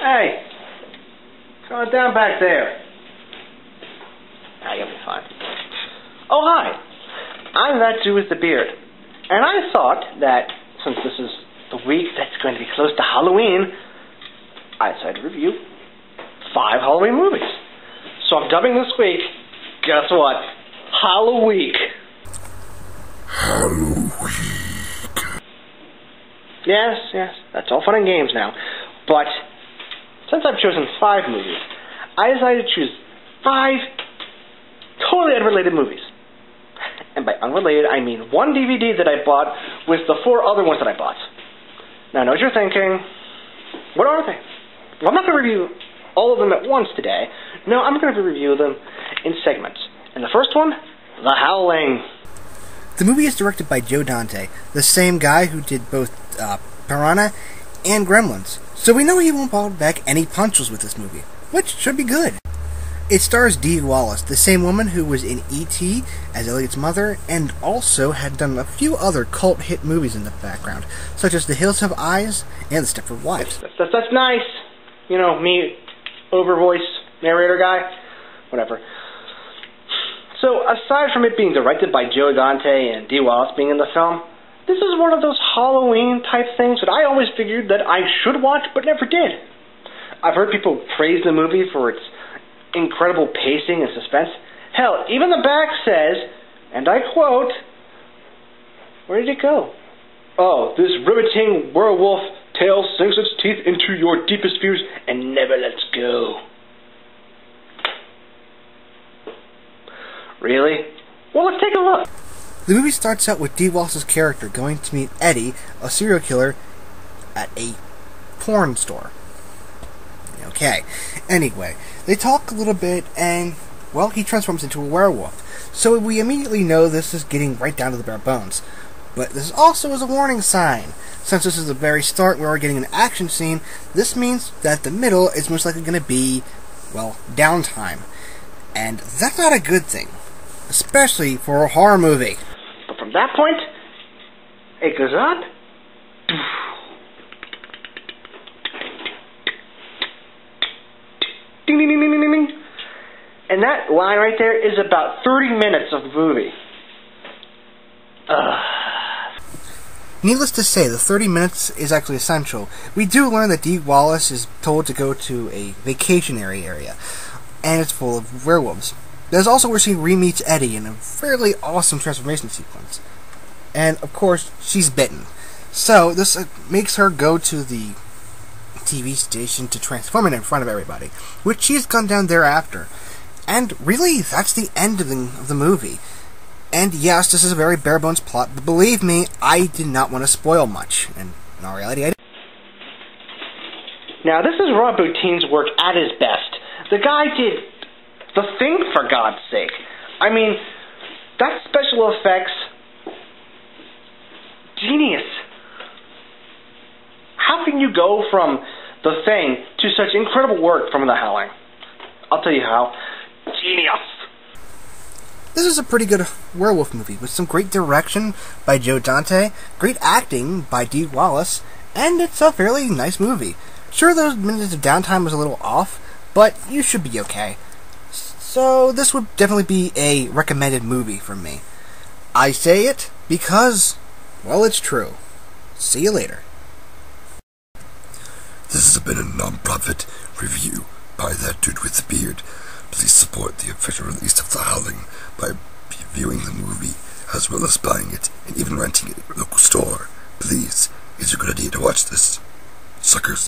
Hey, calm down back there. You'll be fine. Oh, hi. I'm that dude with the beard. And I thought that since this is the week that's going to be close to Halloween, I decided to review 5 Halloween movies. So I'm dubbing this week, guess what? Halloween. Halloween. Yes, that's all fun and games now. But since I've chosen 5 movies, I decided to choose 5 totally unrelated movies. And by unrelated, I mean 1 DVD that I bought with the 4 other ones that I bought. Now, I know what you're thinking. What are they? Well, I'm not going to review all of them at once today. No, I'm going to review them in segments. And the first one, The Howling. The movie is directed by Joe Dante, the same guy who did both Piranha and Gremlins. So we know he won't hold back any punches with this movie, which should be good. It stars Dee Wallace, the same woman who was in E.T. as Elliot's mother, and also had done a few other cult hit movies in the background, such as The Hills Have Eyes and The Stepford Wives. That's nice. You know, me, overvoice, narrator guy, whatever. So, aside from it being directed by Joe Dante and Dee Wallace being in the film, this is one of those Halloween-type things that I always figured that I should watch, but never did. I've heard people praise the movie for its incredible pacing and suspense. Hell, even the back says, and I quote, where did it go? Oh, this riveting werewolf tale sinks its teeth into your deepest fears and never lets go. Really? Well, let's take a look. The movie starts out with Dee Wallace's character going to meet Eddie, a serial killer, at a porn store. Okay. Anyway, they talk a little bit and, well, he transforms into a werewolf. So we immediately know this is getting right down to the bare bones. But this also is a warning sign. Since this is the very start where we're getting an action scene, this means that the middle is most likely going to be, well, downtime. And that's not a good thing. Especially for a horror movie. But from that point, it goes up. Ding, ding, ding, ding, ding, ding. And that line right there is about 30 minutes of the movie. Needless to say, the 30 minutes is actually essential. We do learn that Dee Wallace is told to go to a vacationary area, and it's full of werewolves. There's also where she re-meets Eddie in a fairly awesome transformation sequence. And, of course, she's bitten. So, this makes her go to the TV station to transform it in front of everybody, which she's gone down thereafter. And really, that's the end of the movie. And yes, this is a very bare-bones plot, but believe me, I did not want to spoil much. And in all reality, I did. Now, this is Rob Bottin's work at his best. The guy did The Thing, for God's sake. I mean, that special effects, genius. How can you go from The Thing to such incredible work from The Howling? I'll tell you how. Genius. This is a pretty good werewolf movie with some great direction by Joe Dante, great acting by Dee Wallace, and it's a fairly nice movie. Sure, those minutes of downtime was a little off, but you should be okay. So this would definitely be a recommended movie from me. I say it because, well, it's true. See you later. This has been a non-profit review by that dude with the beard. Please support the official release of The Howling by viewing the movie, as well as buying it and even renting it at your local store. Please, it's a good idea to watch this. Suckers.